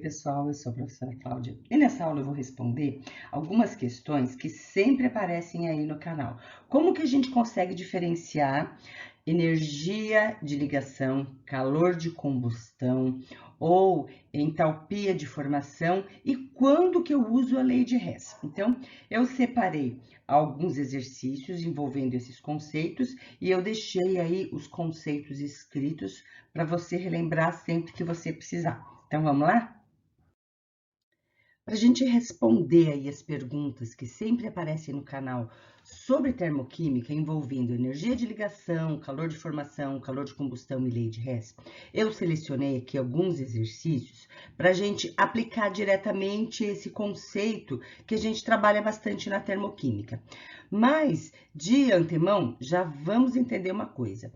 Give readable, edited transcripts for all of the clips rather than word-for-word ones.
pessoal, eu sou a professora Cláudia e nessa aula eu vou responder algumas questões que sempre aparecem aí no canal. Como que a gente consegue diferenciar energia de ligação, calor de combustão ou entalpia de formação e quando que eu uso a lei de Hess? Então, eu separei alguns exercícios envolvendo esses conceitos e eu deixei aí os conceitos escritos para você relembrar sempre que você precisar. Então, vamos lá? Para a gente responder aí as perguntas que sempre aparecem no canal sobre termoquímica envolvendo energia de ligação, calor de formação, calor de combustão e lei de Hess, eu selecionei aqui alguns exercícios para a gente aplicar diretamente esse conceito que a gente trabalha bastante na termoquímica. Mas, de antemão, já vamos entender uma coisa.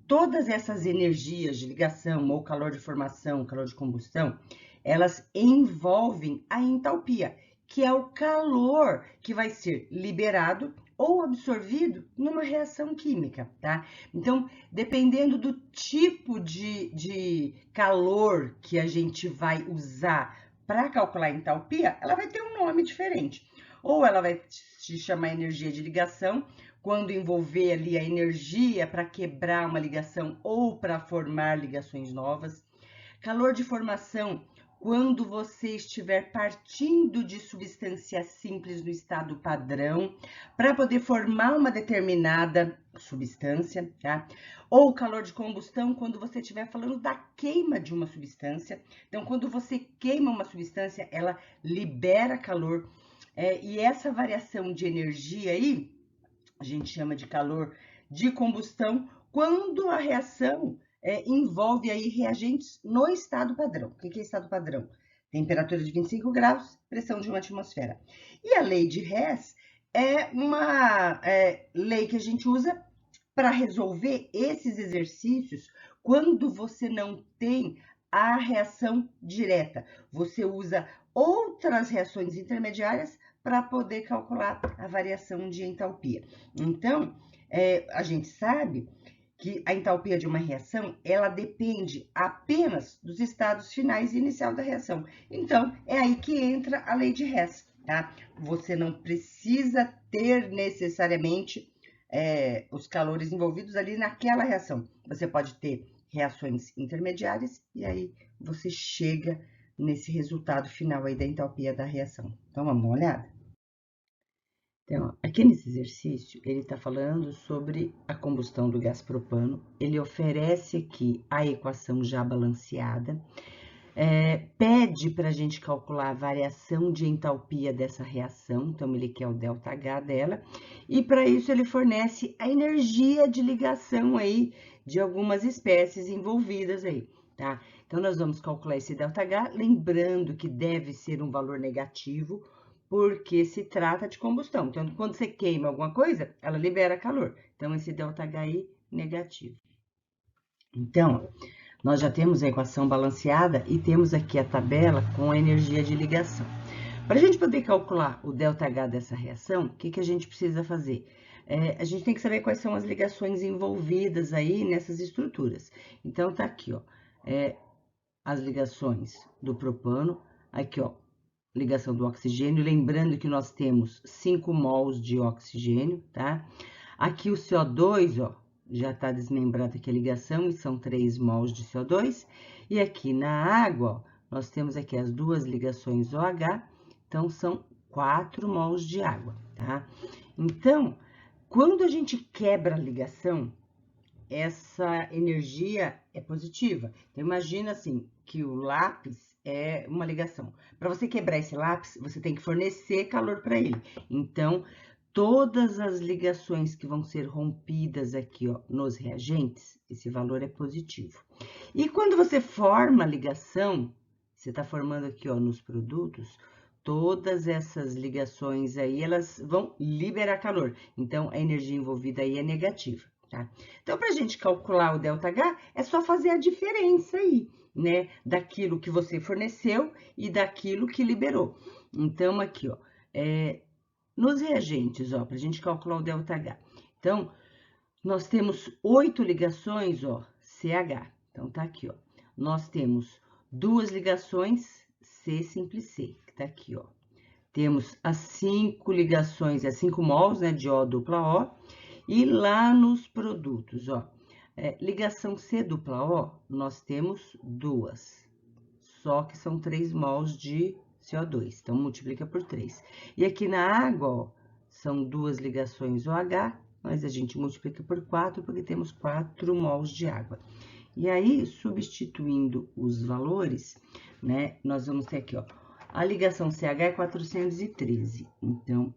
Todas essas energias de ligação, ou calor de formação, calor de combustão, elas envolvem a entalpia, que é o calor que vai ser liberado ou absorvido numa reação química, tá? Então, dependendo do tipo de calor que a gente vai usar para calcular a entalpia, ela vai ter um nome diferente. Ou ela vai se chamar energia de ligação, quando envolver ali a energia para quebrar uma ligação ou para formar ligações novas. Calor de formação, quando você estiver partindo de substância simples no estado padrão, para poder formar uma determinada substância, tá? Ou calor de combustão, quando você estiver falando da queima de uma substância. Então, quando você queima uma substância, ela libera calor. E essa variação de energia aí, a gente chama de calor de combustão, quando a reação envolve aí reagentes no estado padrão. O que é estado padrão? Temperatura de 25 graus, pressão de uma atmosfera. E a lei de Hess é uma lei que a gente usa para resolver esses exercícios quando você não tem a reação direta. Você usa outras reações intermediárias para poder calcular a variação de entalpia. Então, a gente sabe que a entalpia de uma reação, ela depende apenas dos estados finais e inicial da reação. Então, é aí que entra a lei de Hess, tá? Você não precisa ter necessariamente os calores envolvidos ali naquela reação. Você pode ter reações intermediárias e aí você chega nesse resultado final aí da entalpia da reação. Então, vamos dar uma olhada? Então, aqui nesse exercício, ele está falando sobre a combustão do gás propano. Ele oferece aqui a equação já balanceada, pede para a gente calcular a variação de entalpia dessa reação, então ele quer o ΔH dela, e para isso ele fornece a energia de ligação aí de algumas espécies envolvidas aí, tá? Então, nós vamos calcular esse ΔH, lembrando que deve ser um valor negativo, porque se trata de combustão. Então, quando você queima alguma coisa, ela libera calor. Então, esse ΔHI negativo. Então, nós já temos a equação balanceada e temos aqui a tabela com a energia de ligação. Para a gente poder calcular o ΔH dessa reação, o que a gente precisa fazer? A gente tem que saber quais são as ligações envolvidas aí nessas estruturas. Então, tá aqui, ó, as ligações do propano, aqui, ó, ligação do oxigênio, lembrando que nós temos 5 mols de oxigênio, tá? Aqui o CO2, ó, já tá desmembrada aqui a ligação, e são 3 mols de CO2. E aqui na água, ó, nós temos aqui as duas ligações OH, então são 4 mols de água, tá? Então, quando a gente quebra a ligação, essa energia é positiva. Então, imagina assim, que o lápis é uma ligação. Para você quebrar esse lápis, você tem que fornecer calor para ele. Então, todas as ligações que vão ser rompidas aqui, ó, nos reagentes, esse valor é positivo. E quando você forma a ligação, você está formando aqui, ó, nos produtos, todas essas ligações aí, elas vão liberar calor. Então, a energia envolvida aí é negativa, tá? Então, para a gente calcular o ΔH, é só fazer a diferença aí, né? Daquilo que você forneceu e daquilo que liberou. Então, aqui, ó, nos reagentes, ó, para a gente calcular o ΔH. Então, nós temos 8 ligações, ó, CH. Então, tá aqui, ó. Nós temos duas ligações C simples C, que tá aqui, ó. Temos as 5 ligações, as 5 mols, né, de O dupla O, e lá nos produtos, ó, ligação C dupla O, nós temos duas, só que são 3 mols de CO2, então multiplica por 3. E aqui na água, ó, são duas ligações OH, mas a gente multiplica por 4, porque temos 4 mols de água. E aí, substituindo os valores, né, nós vamos ter aqui, ó, a ligação CH é 413, então,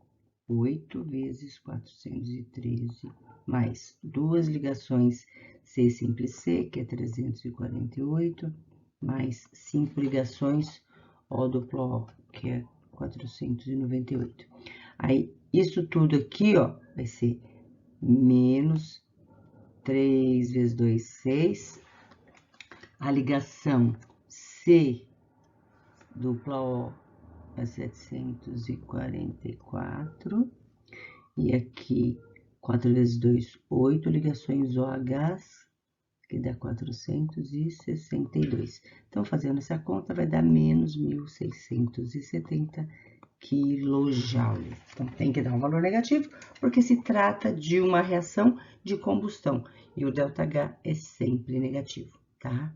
8 vezes 413, mais duas ligações C simples C, que é 348, mais 5 ligações O duplo O, que é 498. Aí, isso tudo aqui, ó, vai ser menos 3 vezes 2, 6. A ligação C dupla O é 744. E aqui, 4 vezes 2, 8 ligações OHs, que dá 462. Então, fazendo essa conta, vai dar menos 1.670 quilojoules. Então, tem que dar um valor negativo, porque se trata de uma reação de combustão. E o ΔH é sempre negativo, tá?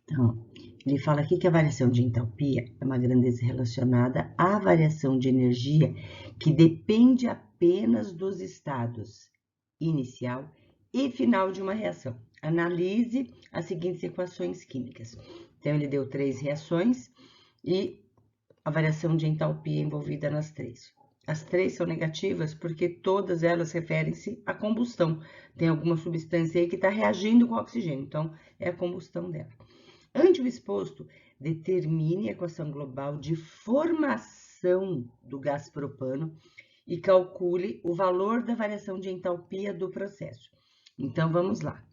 Então, ele fala aqui que a variação de entalpia é uma grandeza relacionada à variação de energia que depende apenas dos estados inicial e final de uma reação. Analise as seguintes equações químicas. Então, ele deu 3 reações e a variação de entalpia envolvida nas 3. As 3 são negativas porque todas elas referem-se à combustão. Tem alguma substância aí que está reagindo com o oxigênio, então é a combustão dela. Ante o exposto, determine a equação global de formação do gás propano e calcule o valor da variação de entalpia do processo. Então, vamos lá.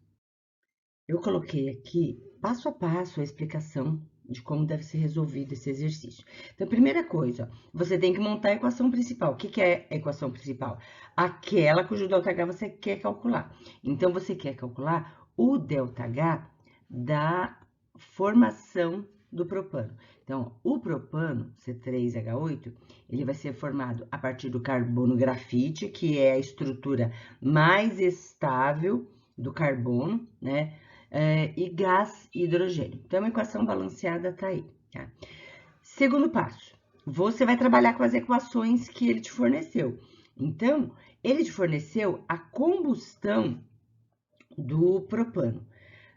Eu coloquei aqui, passo a passo, a explicação de como deve ser resolvido esse exercício. Então, primeira coisa, você tem que montar a equação principal. O que é a equação principal? Aquela cujo ΔH você quer calcular. Então, você quer calcular o ΔH da formação do propano. Então, o propano, C3H8, ele vai ser formado a partir do carbono grafite, que é a estrutura mais estável do carbono, né? E gás e hidrogênio. Então, a equação balanceada está aí. Tá? Segundo passo, você vai trabalhar com as equações que ele te forneceu. Então, ele te forneceu a combustão do propano.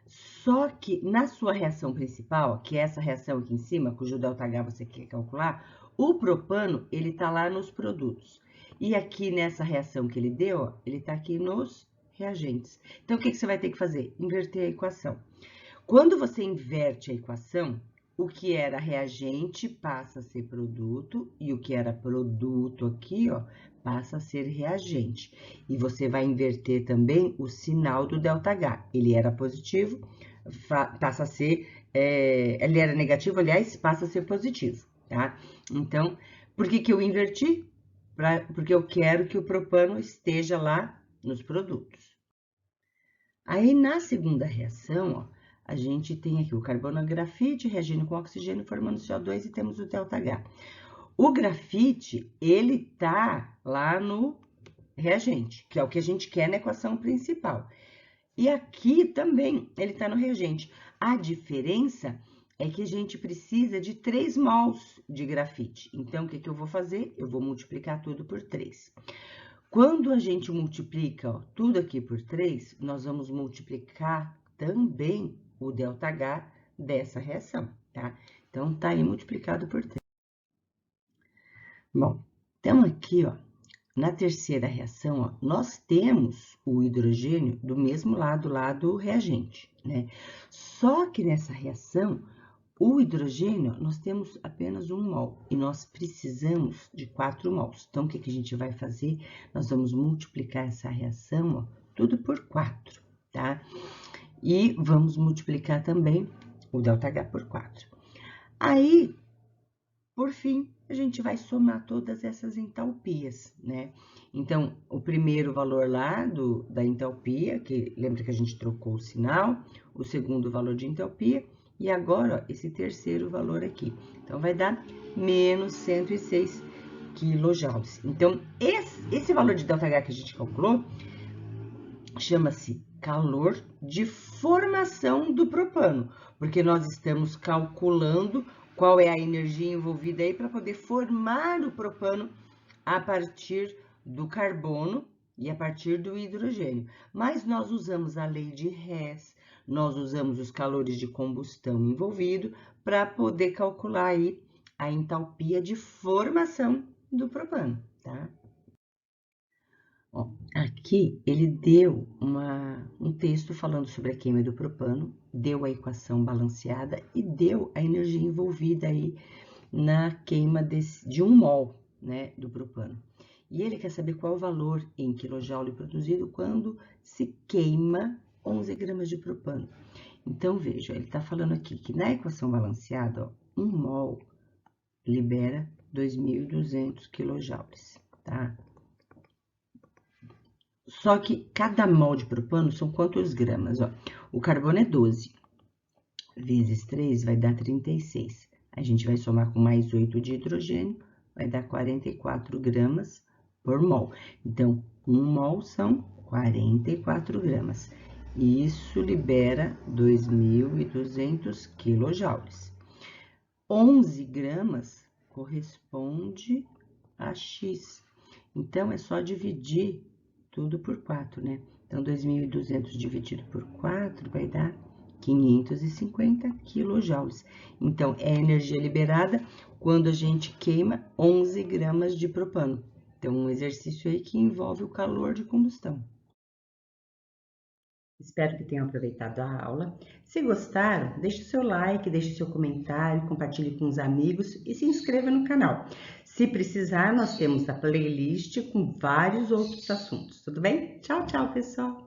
Só que na sua reação principal, que é essa reação aqui em cima, cujo ΔH você quer calcular, o propano, ele tá lá nos produtos. E aqui nessa reação que ele deu, ele tá aqui nos reagentes. Então, o que você vai ter que fazer? Inverter a equação. Quando você inverte a equação, o que era reagente passa a ser produto, e o que era produto aqui, ó, passa a ser reagente. E você vai inverter também o sinal do ΔH. Ele era positivo, passa a ser, ele era negativo, aliás, passa a ser positivo, tá? Então, por que eu inverti? Porque eu quero que o propano esteja lá nos produtos. Aí, na segunda reação, ó, a gente tem aqui o carbono grafite reagindo com oxigênio, formando CO2 e temos o ΔH. O grafite, ele tá lá no reagente, que é o que a gente quer na equação principal. E aqui também ele tá no reagente. A diferença é que a gente precisa de 3 mols de grafite. Então, o que eu vou fazer? Eu vou multiplicar tudo por 3. Quando a gente multiplica, ó, tudo aqui por 3, nós vamos multiplicar também o ΔH dessa reação, tá? Então, tá aí multiplicado por 3. Bom, então aqui, ó, na terceira reação, ó, nós temos o hidrogênio do mesmo lado lá do reagente, né? Só que nessa reação, o hidrogênio, nós temos apenas 1 mol e nós precisamos de 4 mols. Então, o que a gente vai fazer? Nós vamos multiplicar essa reação, ó, tudo por 4, tá? E vamos multiplicar também o ΔH por 4. Aí, Por fim, a gente vai somar todas essas entalpias, né? Então, o primeiro valor lá da entalpia, que lembra que a gente trocou o sinal, o segundo valor de entalpia, e agora, ó, esse terceiro valor aqui. Então, vai dar menos 106 quilojoules. Então, esse valor de ΔH que a gente calculou chama-se calor de formação do propano, porque nós estamos calculando qual é a energia envolvida aí para poder formar o propano a partir do carbono e a partir do hidrogênio. Mas nós usamos a lei de Hess, nós usamos os calores de combustão envolvido para poder calcular aí a entalpia de formação do propano, tá? Ó, aqui ele deu um texto falando sobre a queima do propano, deu a equação balanceada e deu a energia envolvida aí na queima de 1 mol, né, do propano. E ele quer saber qual o valor em quilojoule produzido quando se queima 11 gramas de propano. Então, veja, ele está falando aqui que na equação balanceada, ó, 1 mol libera 2.200 quilojoules, tá? Só que cada mol de propano são quantos gramas? Ó, o carbono é 12, vezes 3 vai dar 36. A gente vai somar com mais 8 de hidrogênio, vai dar 44 gramas por mol. Então, 1 mol são 44 gramas. E isso libera 2.200 quilojoules. 11 gramas corresponde a X. Então, é só dividir tudo por 4, né? Então, 2.200 dividido por 4 vai dar 550 quilojoules. Então, é a energia liberada quando a gente queima 11 gramas de propano. Então, um exercício aí que envolve o calor de combustão. Espero que tenham aproveitado a aula. Se gostaram, deixe seu like, deixe seu comentário, compartilhe com os amigos e se inscreva no canal. Se precisar, nós temos a playlist com vários outros assuntos, tudo bem? Tchau, tchau, pessoal!